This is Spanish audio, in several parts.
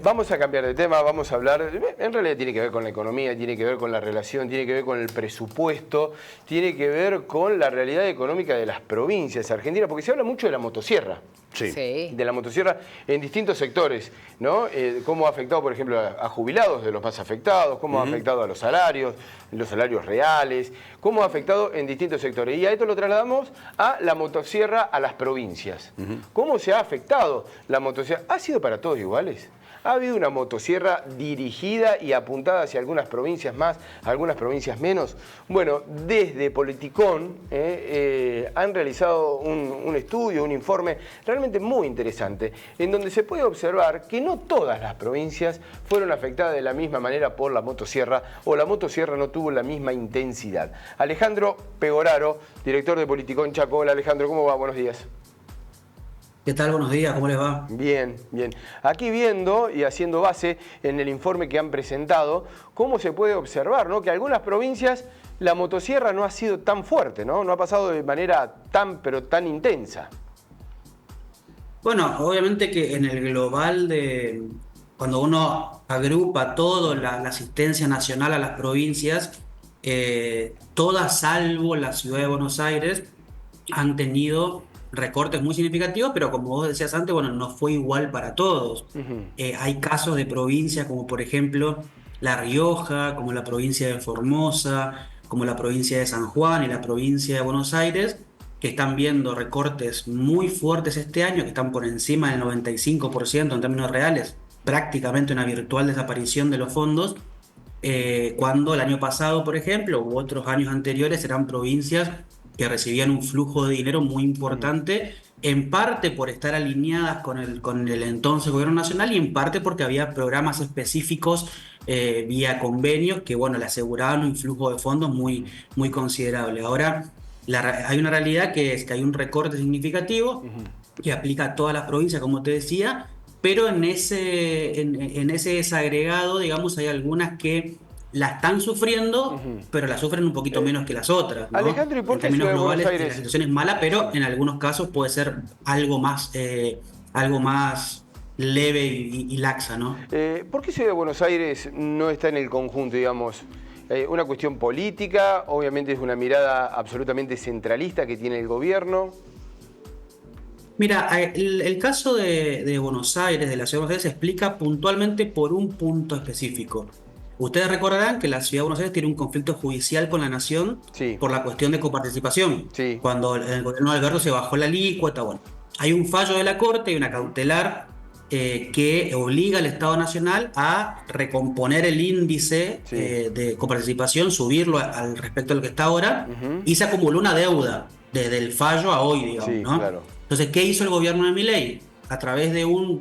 Vamos a cambiar de tema, vamos a hablar, en realidad tiene que ver con la economía, tiene que ver con la relación, tiene que ver con el presupuesto, tiene que ver con la realidad económica de las provincias argentinas, porque se habla mucho de la motosierra. Sí. De la motosierra en distintos sectores, ¿no? Cómo ha afectado, por ejemplo, a jubilados de los más afectados, cómo ha afectado a los salarios reales, cómo ha afectado en distintos sectores. Y a esto lo trasladamos a la motosierra a las provincias. ¿Cómo se ha afectado la motosierra? ¿Ha sido para todos iguales? ¿Ha habido una motosierra dirigida y apuntada hacia algunas provincias más, algunas provincias menos? Bueno, desde Politicón han realizado un estudio, un informe realmente muy interesante, en donde se puede observar que no todas las provincias fueron afectadas de la misma manera por la motosierra, o la motosierra no tuvo la misma intensidad. Alejandro Pegoraro, director de Politicón Chaco. Hola Alejandro, ¿cómo va? Buenos días. ¿Qué tal? Buenos días, ¿cómo les va? Bien, bien. Aquí viendo y haciendo base en el informe que han presentado, cómo se puede observar, ¿no?, que algunas provincias la motosierra no ha sido tan fuerte, ¿no? No ha pasado de manera pero tan intensa. Bueno, obviamente que en el global cuando uno agrupa toda la asistencia nacional a las provincias, todas salvo la ciudad de Buenos Aires han tenido recortes muy significativos, pero como vos decías antes, bueno, no fue igual para todos. Hay casos de provincias como por ejemplo La Rioja, como la provincia de Formosa, como la provincia de San Juan y la provincia de Buenos Aires, que están viendo recortes muy fuertes este año, que están por encima del 95% en términos reales, prácticamente una virtual desaparición de los fondos, cuando el año pasado, por ejemplo, u otros años anteriores eran provincias que recibían un flujo de dinero muy importante, en parte por estar alineadas con el entonces gobierno nacional y en parte porque había programas específicos vía convenios que, bueno, le aseguraban un flujo de fondos muy, muy considerable. Ahora hay una realidad que es que hay un recorte significativo que aplica a todas las provincias, como te decía, pero en ese desagregado, digamos, hay algunas que la están sufriendo, pero la sufren un poquito menos que las otras, ¿no? Alejandro, ¿y por En qué términos Ciudad de Buenos globales, la Aires? situación es mala, pero en algunos casos puede ser algo más leve y laxa, ¿no? ¿Por qué Ciudad de Buenos Aires no está en el conjunto, digamos? ¿Una cuestión política? Obviamente es una mirada absolutamente centralista que tiene el gobierno. Mira, el caso de Buenos Aires, de la ciudad de Buenos Aires, se explica puntualmente por un punto específico. Ustedes recordarán que la ciudad de Buenos Aires tiene un conflicto judicial con la nación Sí. por la cuestión de coparticipación. Sí. Cuando el gobierno de Alberto se bajó la alícuota, bueno, hay un fallo de la Corte y una cautelar que obliga al Estado Nacional a recomponer el índice de coparticipación, subirlo al respecto a lo que está ahora, y se acumuló una deuda desde el fallo a hoy, digamos, Sí, ¿no? claro. Entonces, ¿qué hizo el gobierno de Milei? A través de un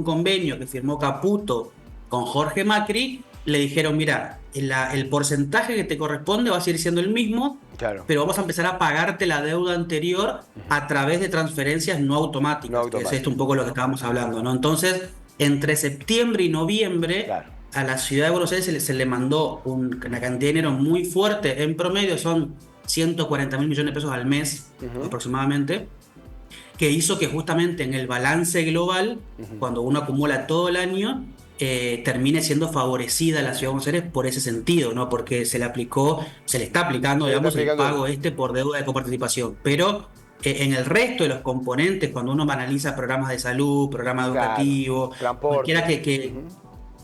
convenio que firmó Caputo con Jorge Macri, le dijeron, mira, el porcentaje que te corresponde va a seguir siendo el mismo, Claro. pero vamos a empezar a pagarte la deuda anterior a través de transferencias no automáticas, que es esto un poco lo que estábamos hablando, ¿no? Entonces, entre septiembre y noviembre, Claro, a la ciudad de Buenos Aires se le mandó una cantidad de dinero muy fuerte, en promedio son 140.000 millones de pesos al mes aproximadamente, que hizo que justamente en el balance global, cuando uno acumula todo el año, termine siendo favorecida la ciudad de Buenos Aires por ese sentido, ¿no? Porque se le está aplicando, digamos, el pago por deuda de coparticipación. Pero en el resto de los componentes, cuando uno analiza programas de salud, programas educativos, cualquiera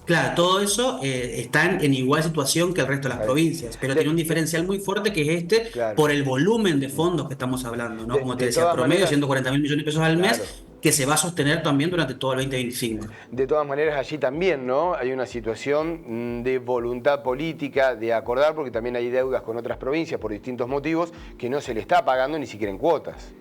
Claro, todo eso está en igual situación que el resto de las provincias, pero tiene un diferencial muy fuerte que es por el volumen de fondos que estamos hablando, ¿no? Como te decía, promedio 140.000 millones de pesos al mes, que se va a sostener también durante todo el 2025. De todas maneras, allí también, ¿no?, hay una situación de voluntad política, de acordar, porque también hay deudas con otras provincias por distintos motivos que no se le está pagando ni siquiera en cuotas.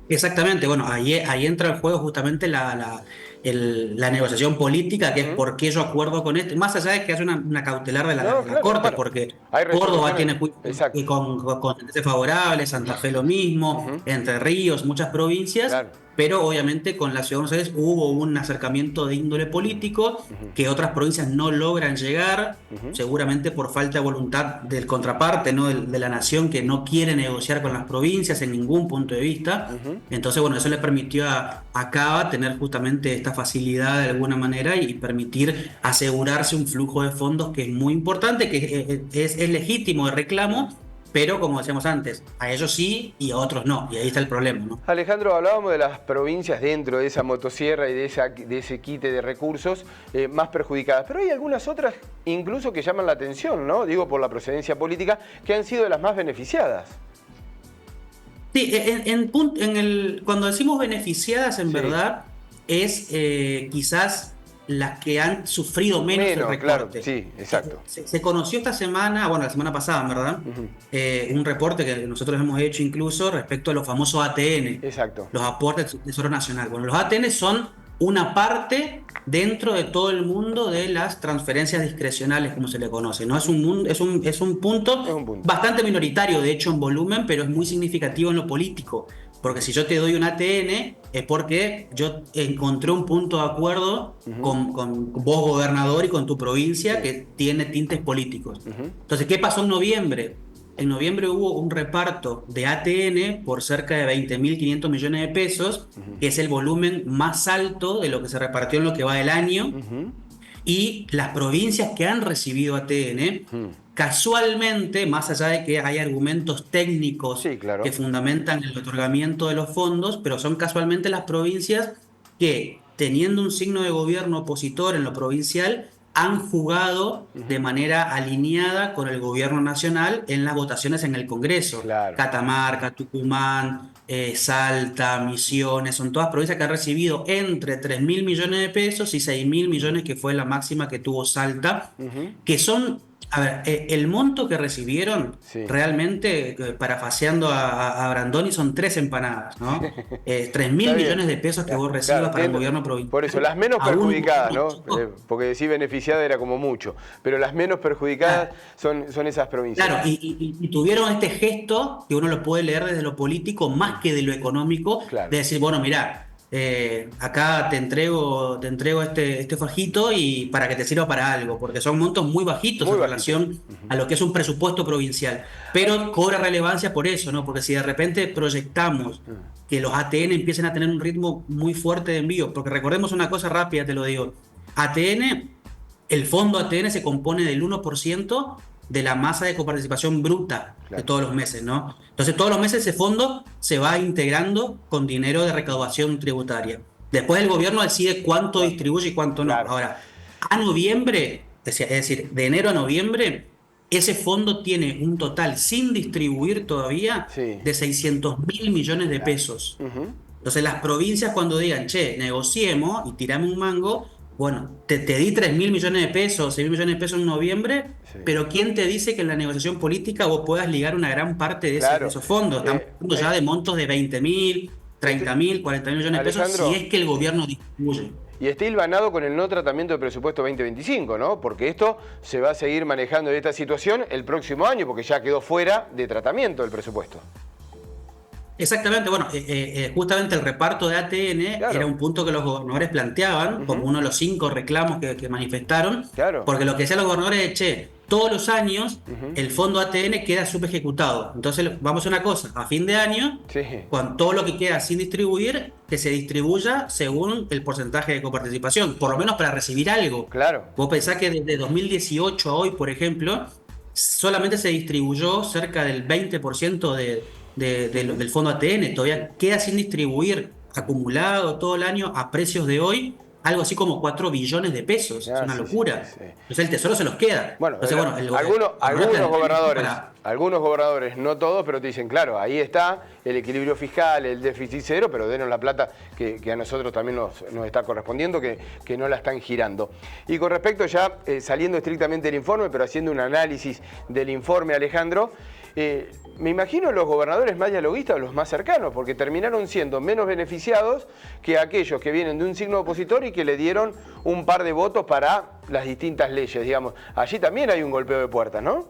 Exactamente, bueno, ahí entra en juego justamente la negociación política, que es por qué yo acuerdo con este, más allá de que haya una cautelar de la Corte, bueno, porque hay Córdoba tiene exacto. con sentencias favorables, Santa Fe lo mismo, Entre Ríos, muchas provincias, pero obviamente con la Ciudad de Buenos Aires hubo un acercamiento de índole político que otras provincias no logran llegar, seguramente por falta de voluntad del contraparte, ¿no? De la nación, que no quiere negociar con las provincias en ningún punto de vista. Entonces, bueno, eso le permitió a Cava tener justamente esta facilidad de alguna manera y permitir asegurarse un flujo de fondos que es muy importante, que es legítimo de reclamo, pero como decíamos antes, a ellos sí y a otros no, y ahí está el problema, ¿no? Alejandro, hablábamos de las provincias dentro de esa motosierra y de ese quite de recursos más perjudicadas, pero hay algunas otras incluso que llaman la atención, ¿no? Digo, por la procedencia política, que han sido de las más beneficiadas. Sí, cuando decimos beneficiadas, en verdad, es quizás las que han sufrido menos el recorte. Claro, sí, exacto. Se conoció esta semana, bueno, la semana pasada, en verdad, un reporte que nosotros hemos hecho incluso respecto a los famosos ATN. Exacto. Los aportes del Tesoro Nacional. Bueno, los ATN son una parte dentro de todo el mundo de las transferencias discrecionales, como se le conoce, ¿no? Es un punto bastante minoritario, de hecho, en volumen, pero es muy significativo en lo político. Porque si yo te doy un ATN es porque yo encontré un punto de acuerdo con vos, gobernador, y con tu provincia que tiene tintes políticos. Entonces, ¿qué pasó en noviembre? En noviembre hubo un reparto de ATN por cerca de 20.500 millones de pesos, que es el volumen más alto de lo que se repartió en lo que va del año. Y las provincias que han recibido ATN, casualmente, más allá de que hay argumentos técnicos que fundamentan el otorgamiento de los fondos, pero son casualmente las provincias que, teniendo un signo de gobierno opositor en lo provincial, han jugado de manera alineada con el gobierno nacional en las votaciones en el Congreso. Catamarca, Tucumán, Salta, Misiones, son todas provincias que han recibido entre 3.000 millones de pesos y 6.000 millones, que fue la máxima que tuvo Salta, que son, a ver, el monto que recibieron realmente, parafaseando a Brandoni, son 3 empanadas, ¿no? 3.000 millones de pesos que vos recibas para el gobierno provincial. Por eso, las menos perjudicadas, ¿no? Porque decir beneficiada era como mucho, pero las menos perjudicadas son esas provincias. Claro, y tuvieron este gesto, que uno lo puede leer desde lo político más que de lo económico, de decir, bueno, mirá, acá te entrego este fajito y para que te sirva para algo, porque son montos muy bajitos en relación a lo que es un presupuesto provincial. Pero cobra relevancia por eso, ¿no? Porque si de repente proyectamos que los ATN empiecen a tener un ritmo muy fuerte de envío, porque recordemos una cosa rápida, te lo digo, el fondo ATN se compone del 1% de la masa de coparticipación bruta de todos los meses, ¿no? Entonces todos los meses ese fondo se va integrando con dinero de recaudación tributaria. Después el gobierno decide cuánto distribuye y cuánto no. Ahora, a noviembre, es decir, de enero a noviembre, ese fondo tiene un total sin distribuir todavía de 600.000 millones de pesos. Entonces las provincias, cuando digan, che, negociemos y tirame un mango, bueno, te di 3.000 millones de pesos, 6.000 millones de pesos en noviembre, pero ¿quién te dice que en la negociación política vos puedas ligar una gran parte de esos fondos? Estamos hablando ya de montos de 20.000, 30.000, 40.000 millones de pesos, si es que el gobierno distribuye. Y está hilvanado con el no tratamiento del presupuesto 2025, ¿no? Porque esto se va a seguir manejando de esta situación el próximo año, porque ya quedó fuera de tratamiento del presupuesto. Exactamente, bueno, justamente el reparto de ATN era un punto que los gobernadores planteaban como uno de los 5 reclamos que manifestaron, porque lo que decían los gobernadores es, che, todos los años el fondo ATN queda subejecutado. Entonces vamos a una cosa, a fin de año, con todo lo que queda sin distribuir, que se distribuya según el porcentaje de coparticipación, por lo menos para recibir algo. Vos pensás que desde 2018 a hoy, por ejemplo, solamente se distribuyó cerca del 20% del fondo ATN, todavía queda sin distribuir, acumulado todo el año a precios de hoy, algo así como 4 billones de pesos. Es una locura. Entonces el tesoro se los queda. Bueno, algunos gobernadores, no todos, pero te dicen, claro, ahí está el equilibrio fiscal, el déficit cero, pero denos la plata que a nosotros también nos está correspondiendo, que no la están girando. Y con respecto ya, saliendo estrictamente del informe, pero haciendo un análisis del informe, Alejandro, me imagino los gobernadores más dialoguistas, los más cercanos, porque terminaron siendo menos beneficiados que aquellos que vienen de un signo opositor y que le dieron un par de votos para las distintas leyes, digamos. Allí también hay un golpeo de puertas, ¿no?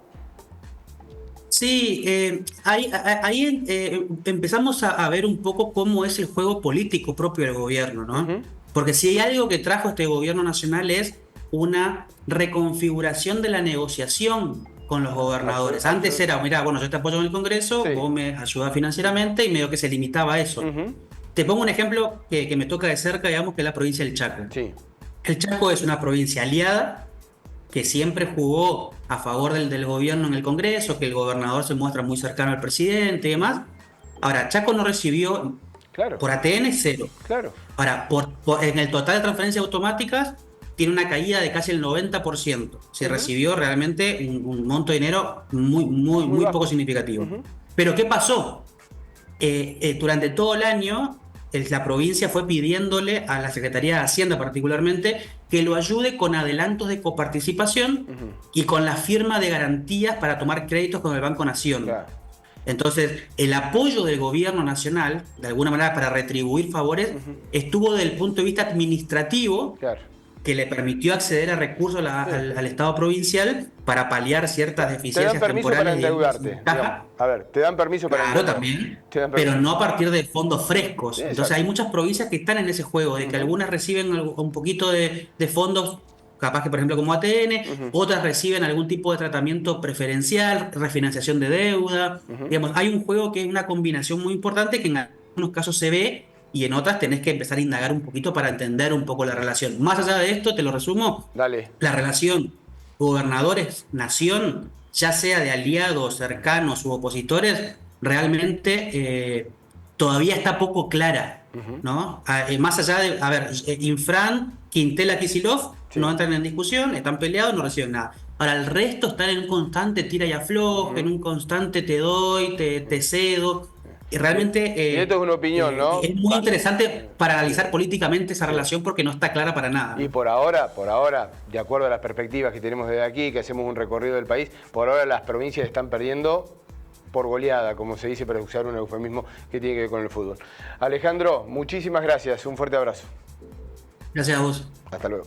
Sí, ahí empezamos a ver un poco cómo es el juego político propio del gobierno, ¿no? Ujú. Porque si hay algo que trajo este gobierno nacional es una reconfiguración de la negociación con los gobernadores. Antes era, mira, bueno, yo te apoyo en el Congreso, Sí. vos me ayudás financieramente y medio que se limitaba a eso. Ujú. Te pongo un ejemplo que me toca de cerca, digamos, que es la provincia del Chaco. Sí. El Chaco es una provincia aliada que siempre jugó a favor del gobierno en el Congreso, que el gobernador se muestra muy cercano al presidente y demás. Ahora, Chaco no recibió Claro, por ATN cero. claro. Ahora, en el total de transferencias automáticas tiene una caída de casi el 90%. Se Ujú. recibió realmente un monto de dinero muy, muy, Muy muy poco bajo. significativo. Ujú. Pero ¿qué pasó? Durante todo el año, la provincia fue pidiéndole a la Secretaría de Hacienda particularmente que lo ayude con adelantos de coparticipación Ujú. y con la firma de garantías para tomar créditos con el Banco Nación. Claro. Entonces, el apoyo del gobierno nacional, de alguna manera para retribuir favores, Ujú. estuvo desde el punto de vista administrativo, Claro. que le permitió acceder a recursos Sí. al Estado provincial para paliar ciertas Claro. Te dan deficiencias permiso para temporales, digamos, en endeudarte, la digamos. caja. A ver, te dan permiso para Claro, endeudarte. también, Te dan pero permiso. no a partir de fondos Sí, frescos. Entonces hay exacto. muchas provincias que están en ese juego, de que Ujú. algunas reciben un poquito de fondos, capaz que por ejemplo como ATN, Ujú. otras reciben algún tipo de tratamiento preferencial, refinanciación de deuda. Ujú. Digamos, hay un juego que es una combinación muy importante que en algunos casos se ve y en otras tenés que empezar a indagar un poquito para entender un poco la relación. Más allá de esto, te lo resumo, Dale. la relación gobernadores-nación, ya sea de aliados, cercanos u opositores, realmente todavía está poco clara, Ujú. ¿no? Más allá de, a ver, Infran, Quintela, Kicillof no Sí. entran en discusión, están peleados, no reciben nada. Ahora, el resto están en un constante tira y afloje, en Ujú. un constante te doy, te cedo. Y Y, realmente y esto es una opinión, ¿no? es muy interesante para analizar políticamente esa Sí. relación porque no está clara para nada, Y ¿no? por ahora, de acuerdo a las perspectivas que tenemos desde aquí, que hacemos un recorrido del país, por ahora las provincias están perdiendo por goleada, como se dice, para usar un eufemismo que tiene que ver con el fútbol. Alejandro, muchísimas gracias, un fuerte abrazo. Gracias a vos. Hasta luego.